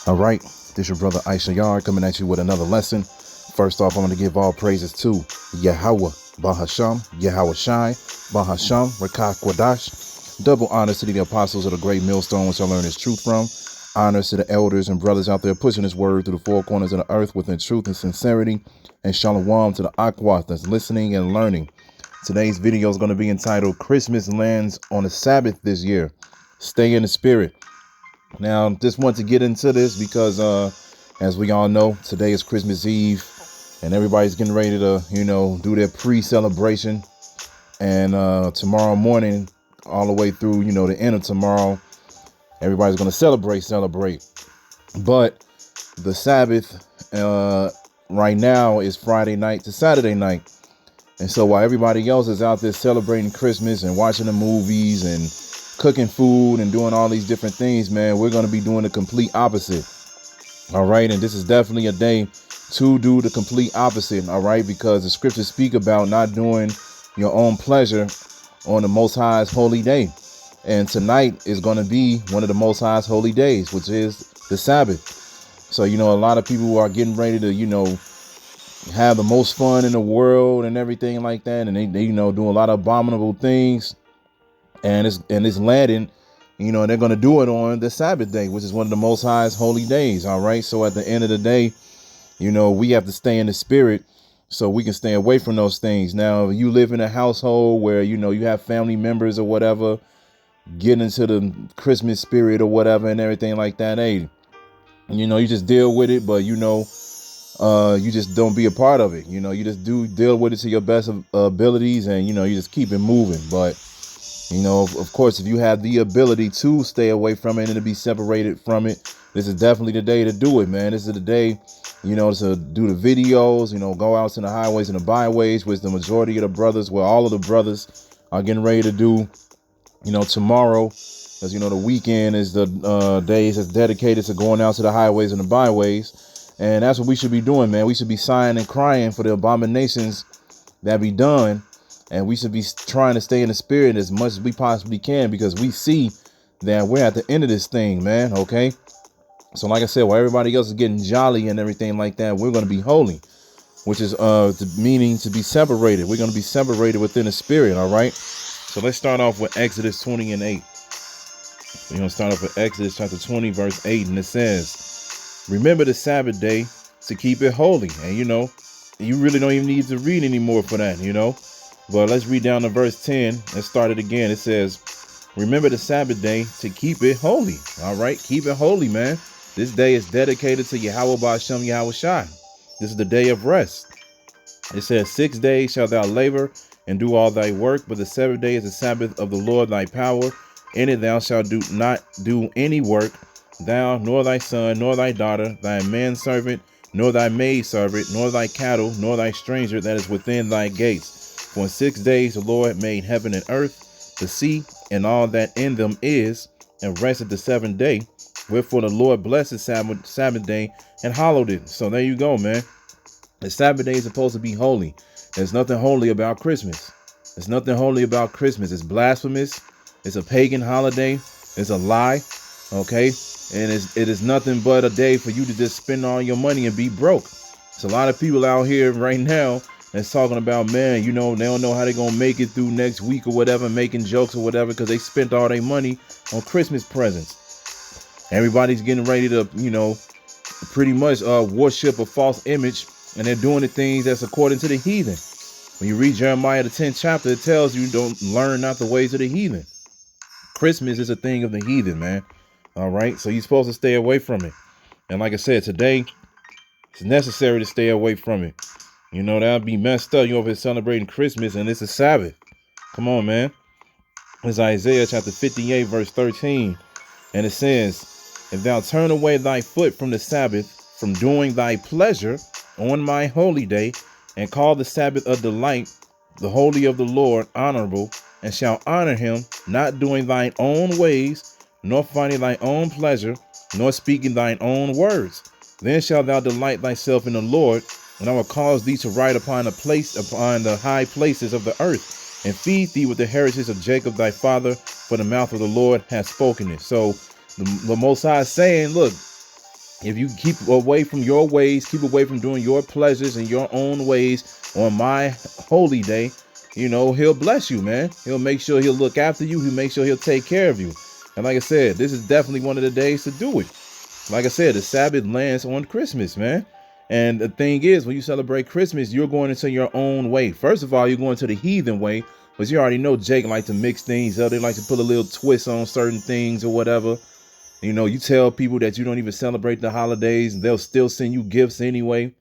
All right, this your brother Issachar coming at you with another lesson. First off, I'm going to give all praises to Yahweh, Bahasham, Yahweh Shai, Bahasham, Rachaa Quadash. Double honors to the apostles of the great millstone, which I learned his truth from. Honors to the elders and brothers out there pushing his word through the four corners of the earth within truth and sincerity. And shalom to the aquas that's listening and learning. Today's video is going to be entitled Christmas Lands on the Sabbath this year. Stay in the spirit. Now, just want to get into this because, as we all know, today is Christmas Eve and everybody's getting ready to, do their pre-celebration. And tomorrow morning, all the way through, the end of tomorrow, everybody's going to celebrate. But the Sabbath right now is Friday night to Saturday night. And so while everybody else is out there celebrating Christmas and watching the movies and cooking food and doing all these different things, man, we're going to be doing the complete opposite. All right. And this is definitely a day to do the complete opposite. All right. Because the scriptures speak about not doing your own pleasure on the Most High's holy day. And tonight is going to be one of the Most High's holy days, which is the Sabbath. So, a lot of people are getting ready to, have the most fun in the world and everything like that. And they do a lot of abominable things. And it's landing, they're going to do it on the Sabbath day, which is one of the Most High's holy days. All right. So at the end of the day, we have to stay in the spirit so we can stay away from those things. Now, if you live in a household where, you have family members or whatever, get into the Christmas spirit or whatever and everything like that. Hey, you just deal with it. But, you just don't be a part of it. You just deal with it to your best abilities and, you just keep it moving. But of course, if you have the ability to stay away from it and to be separated from it, this is definitely the day to do it, man. This is the day, to do the videos, go out to the highways and the byways, which the majority of the brothers, well, all of the brothers are getting ready to do, tomorrow. Because, the weekend is the days that's dedicated to going out to the highways and the byways. And that's what we should be doing, man. We should be sighing and crying for the abominations that be done. And we should be trying to stay in the spirit as much as we possibly can, because we see that we're at the end of this thing, man. OK, so like I said, while everybody else is getting jolly and everything like that, we're going to be holy, which is the meaning to be separated. We're going to be separated within the spirit. All right. So let's start off with Exodus 20 and 8. We're going to start off with Exodus chapter 20, verse 8. And it says, remember the Sabbath day to keep it holy. And, you really don't even need to read anymore for that, But let's read down to verse 10 and start it again. It says, remember the Sabbath day to keep it holy. All right. Keep it holy, man. This day is dedicated to Yahweh Ba'ashem Yahweh Shai. This is the day of rest. It says 6 days shalt thou labor and do all thy work, but the 7th day is the Sabbath of the Lord thy power. In it thou shalt not do any work, thou, nor thy son, nor thy daughter, thy manservant, nor thy maidservant, nor thy cattle, nor thy stranger that is within thy gates. For in 6 days the Lord made heaven and earth, the sea, and all that in them is, and rested the 7th day. Wherefore the Lord blessed the Sabbath day and hallowed it. So there you go, man. The Sabbath day is supposed to be holy. There's nothing holy about Christmas. There's nothing holy about Christmas. It's blasphemous. It's a pagan holiday. It's a lie. Okay. And it is nothing but a day for you to just spend all your money and be broke. There's a lot of people out here right now that's talking about, man, they don't know how they're going to make it through next week or whatever, making jokes or whatever, because they spent all their money on Christmas presents. Everybody's getting ready to, pretty much worship a false image, and they're doing the things that's according to the heathen. When you read Jeremiah, the 10th chapter, it tells you don't learn not the ways of the heathen. Christmas is a thing of the heathen, man. All right. So you're supposed to stay away from it. And like I said, today it's necessary to stay away from it. That'd be messed up. You're over here celebrating Christmas and it's a Sabbath. Come on, man. It's Isaiah chapter 58, verse 13. And it says, if thou turn away thy foot from the Sabbath, from doing thy pleasure on my holy day, and call the Sabbath a delight, the holy of the Lord honorable, and shall honor him, not doing thine own ways, nor finding thy own pleasure, nor speaking thine own words. Then shalt thou delight thyself in the Lord, and I will cause thee to ride upon the high places of the earth, and feed thee with the heritage of Jacob thy father, for the mouth of the Lord hath spoken it. So the Most High is saying, look, If you keep away from your ways, keep away from doing your pleasures and your own ways on my holy day, he'll bless you, man. He'll make sure he'll look after you. He'll make sure he'll take care of you. And like I said, this is definitely one of the days to do it. Like I said, the Sabbath lands on Christmas, man. And the thing is, when you celebrate Christmas, you're going into your own way. First of all, you're going to the heathen way, but you already know Jake like to mix things up. They like to put a little twist on certain things or whatever. You tell people that you don't even celebrate the holidays, and they'll still send you gifts anyway.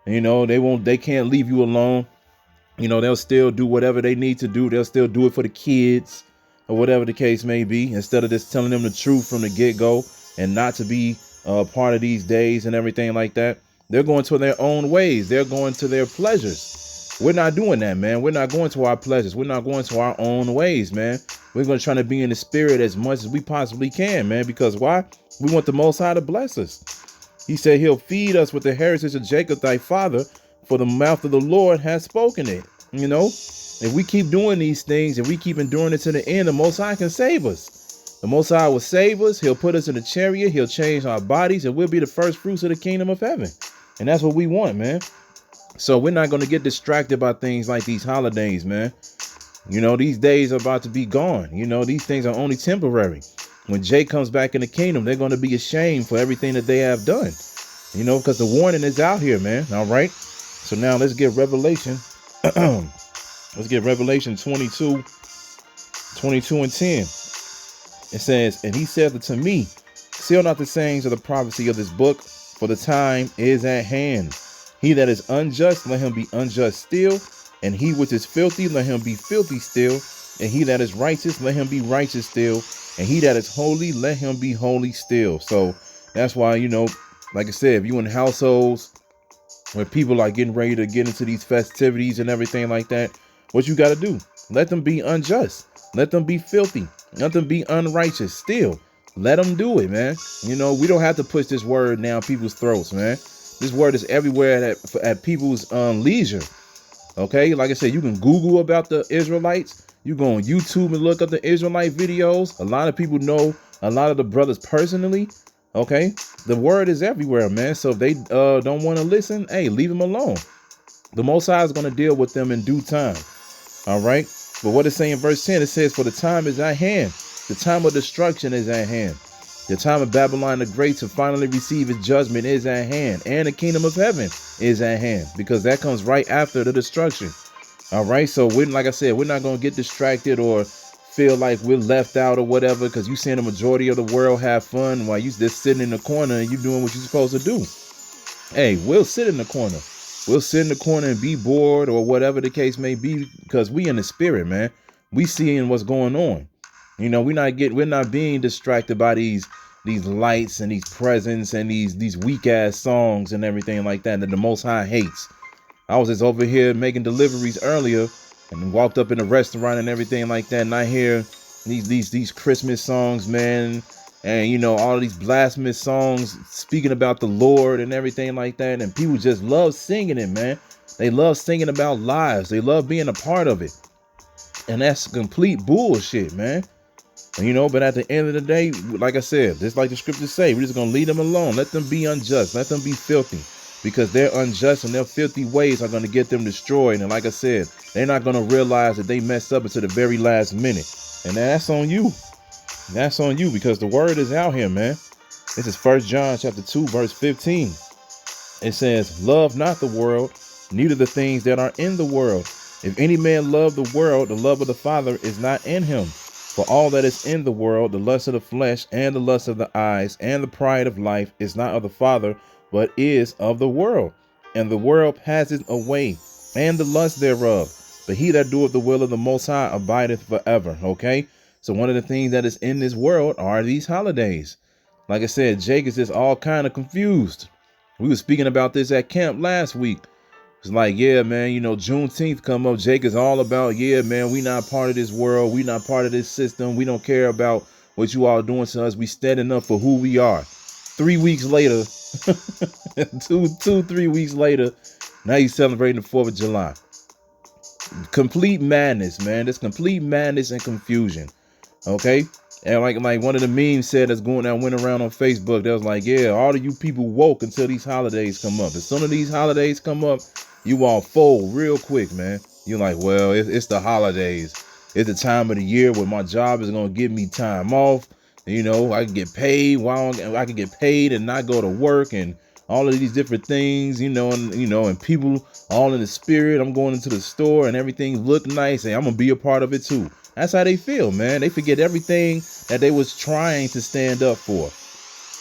They can't leave you alone. They'll still do whatever they need to do. They'll still do it for the kids or whatever the case may be, instead of just telling them the truth from the get-go and not to be part of these days and everything like that. They're going to their own ways. They're going to their pleasures. We're not doing that, man. We're not going to our pleasures. We're not going to our own ways, man. We're going to try to be in the spirit as much as we possibly can, man. Because why? We want the Most High to bless us. He said he'll feed us with the heritage of Jacob, thy father, for the mouth of the Lord has spoken it. If we keep doing these things and we keep enduring it to the end, the Most High can save us. The Most High will save us. He'll put us in a chariot. He'll change our bodies, and we'll be the first fruits of the kingdom of heaven. And that's what we want, man. So we're not going to get distracted by things like these holidays, man. These days are about to be gone. These things are only temporary. When Jay comes back in the kingdom, they're going to be ashamed for everything that they have done. Because the warning is out here, man. All right. So now let's get Revelation. Let's get Revelation 22 and 10. It says, and he said unto me, seal not the sayings of the prophecy of this book, for the time is at hand. He that is unjust, let him be unjust still. And he which is filthy, let him be filthy still. And he that is righteous, let him be righteous still. And he that is holy, let him be holy still. So that's why, like I said, if you in households where people are getting ready to get into these festivities and everything like that, what you got to do? Let them be unjust. Let them be filthy. Let them be unrighteous still. Let them do it, man. We don't have to push this word down people's throats, man. This word is everywhere at people's leisure. Okay, like I said, you can Google about the Israelites. You go on YouTube and look up the Israelite videos. A lot of people know a lot of the brothers personally. Okay, the word is everywhere, man. So if they don't want to listen, hey, leave them alone. The Most High is going to deal with them in due time. All right. But what it says in verse 10, it says, for the time is at hand. The time of destruction is at hand. The time of Babylon the Great to finally receive its judgment is at hand. And the kingdom of heaven is at hand, because that comes right after the destruction. All right. So like I said, we're not going to get distracted or feel like we're left out or whatever, because you seeing the majority of the world have fun while you just sitting in the corner and you doing what you're supposed to do. Hey, we'll sit in the corner. We'll sit in the corner and be bored or whatever the case may be, because we in the spirit, man. We seeing what's going on. We're not being distracted by these lights and these presents and these weak ass songs and everything like that the Most High hates. I was just over here making deliveries earlier and walked up in a restaurant and everything like that, and I hear these Christmas songs, man, and all these blasphemous songs speaking about the Lord and everything like that, and people just love singing it, man. They love singing about lives. They love being a part of it, and that's complete bullshit, man. But at the end of the day, like I said, just like the scriptures say, we're just gonna leave them alone. Let them be unjust. Let them be filthy, because their unjust and their filthy ways are gonna get them destroyed. And like I said, they're not gonna realize that they messed up until the very last minute. And that's on you. That's on you, because the word is out here, man. This is 1 John chapter 2, verse 15. It says, love not the world, neither the things that are in the world. If any man love the world, the love of the Father is not in him. For all that is in the world, the lust of the flesh and the lust of the eyes and the pride of life is not of the Father, but is of the world. And the world passeth away, and the lust thereof. But he that doeth the will of the Most High abideth forever. Okay? So one of the things that is in this world are these holidays. Like I said, Jake is just all kind of confused. We were speaking about this at camp last week. It's like, yeah, man, Juneteenth come up. Jake is all about, yeah, man, we not part of this world. We not part of this system. We don't care about what you all doing to us. We standing up for who we are. 3 weeks later, 3 weeks later, now you celebrating the 4th of July. Complete madness, man. There's complete madness and confusion. Okay. And like one of the memes said that went around on Facebook, that was like, yeah, all of you people woke until these holidays come up. As soon as these holidays come up, you all fold real quick, man. You're like, well, it's the holidays. It's the time of the year where my job is going to give me time off. You know, I can get paid I can get paid and not go to work, and all of these different things, and people all in the spirit. I'm going into the store and everything look nice, and I'm going to be a part of it too. That's how they feel, man. They forget everything that they was trying to stand up for,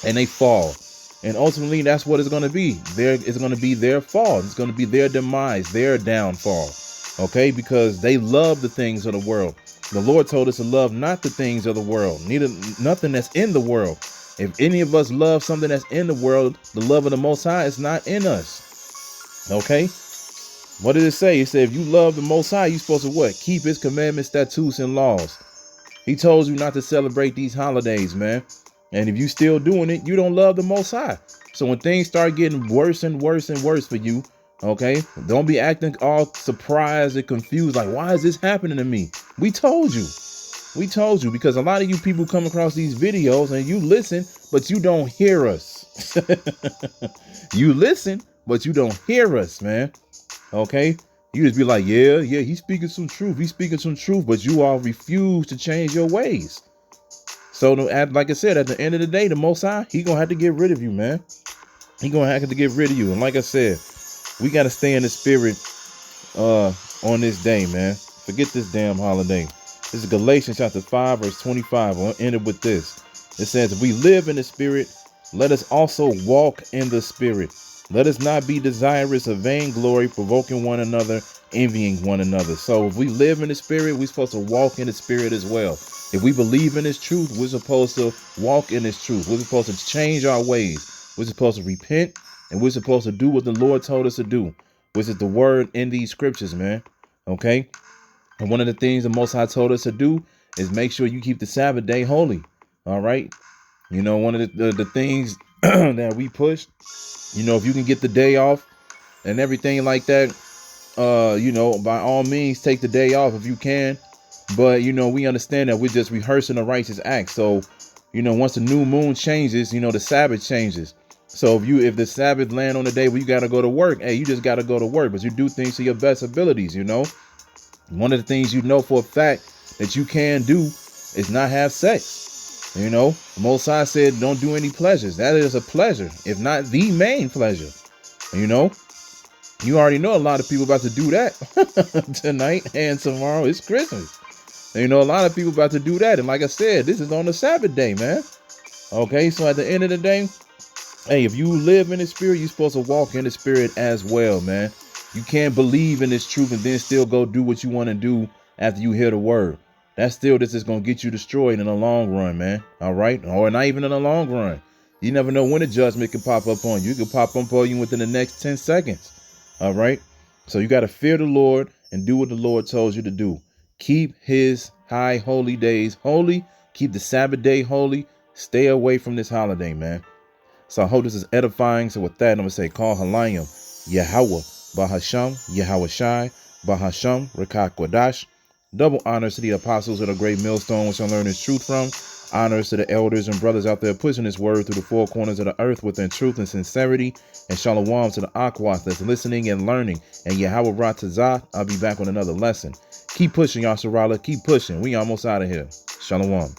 and they fall. And ultimately, that's what it's going to be. It's going to be their fall. It's going to be their demise, their downfall. Okay, because they love the things of the world. The Lord told us to love not the things of the world, neither nothing that's in the world. If any of us love something that's in the world, the love of the Most High is not in us. Okay? What did it say? It said, if you love the Most High, you're supposed to what? Keep his commandments, statutes, and laws. He told you not to celebrate these holidays, man. And if you still doing it, you don't love the Most High. So when things start getting worse and worse and worse for you, okay, don't be acting all surprised and confused. Like, why is this happening to me? We told you. We told you, because a lot of you people come across these videos and you listen, but you don't hear us. You listen, but you don't hear us, man. Okay. You just be like, yeah, he's speaking some truth. He's speaking some truth, but you all refuse to change your ways. So like I said, at the end of the day, the Most High, he going to have to get rid of you, man. He going to have to get rid of you. And like I said, we got to stay in the spirit on this day, man. Forget this damn holiday. This is Galatians chapter 5, verse 25. I'll end it with this. It says, if we live in the spirit, let us also walk in the spirit. Let us not be desirous of vainglory, provoking one another, envying one another. So if we live in the spirit, we're supposed to walk in the spirit as well. If we believe in this truth, we're supposed to walk in this truth. We're supposed to change our ways. We're supposed to repent, and we're supposed to do what the Lord told us to do, which is the word in these scriptures, man. Okay? And one of the things the Most High told us to do is make sure you keep the Sabbath day holy. All right? You know, one of the things that we push, if you can get the day off and everything like that, by all means, take the day off if you can. But, we understand that we're just rehearsing a righteous act. So, once the new moon changes, the Sabbath changes. So if the Sabbath land on the day where you got to go to work, hey, you just got to go to work, but you do things to your best abilities, One of the things for a fact that you can do is not have sex. Most High said don't do any pleasures. That is a pleasure, if not the main pleasure. You already know a lot of people about to do that tonight and tomorrow. It's Christmas. A lot of people about to do that. And like I said, this is on the Sabbath day, man. Okay, so at the end of the day, hey, if you live in the spirit, you're supposed to walk in the spirit as well, man. You can't believe in this truth and then still go do what you want to do after you hear the word. This is going to get you destroyed in the long run, man. All right. Or not even in the long run. You never know when a judgment can pop up on you. It can pop up on you within the next 10 seconds. All right. So you got to fear the Lord and do what the Lord tells you to do. Keep his high holy days holy. Keep the Sabbath day holy. Stay away from this holiday, man. So I hope this is edifying. So with that, I'm going to say, call Halayim, Yahweh, Bahasham, Yahweh Shai, Bahasham, Rachaa Quadash. Double honors to the apostles of the great millstone, which I learned this truth from. Honors to the elders and brothers out there pushing this word through the four corners of the earth within truth and sincerity. And shalom to the Aquas that's listening and learning. And Yahweh Ratazah, I'll be back with another lesson. Keep pushing, Yasharala. Keep pushing. We almost out of here. Shalom.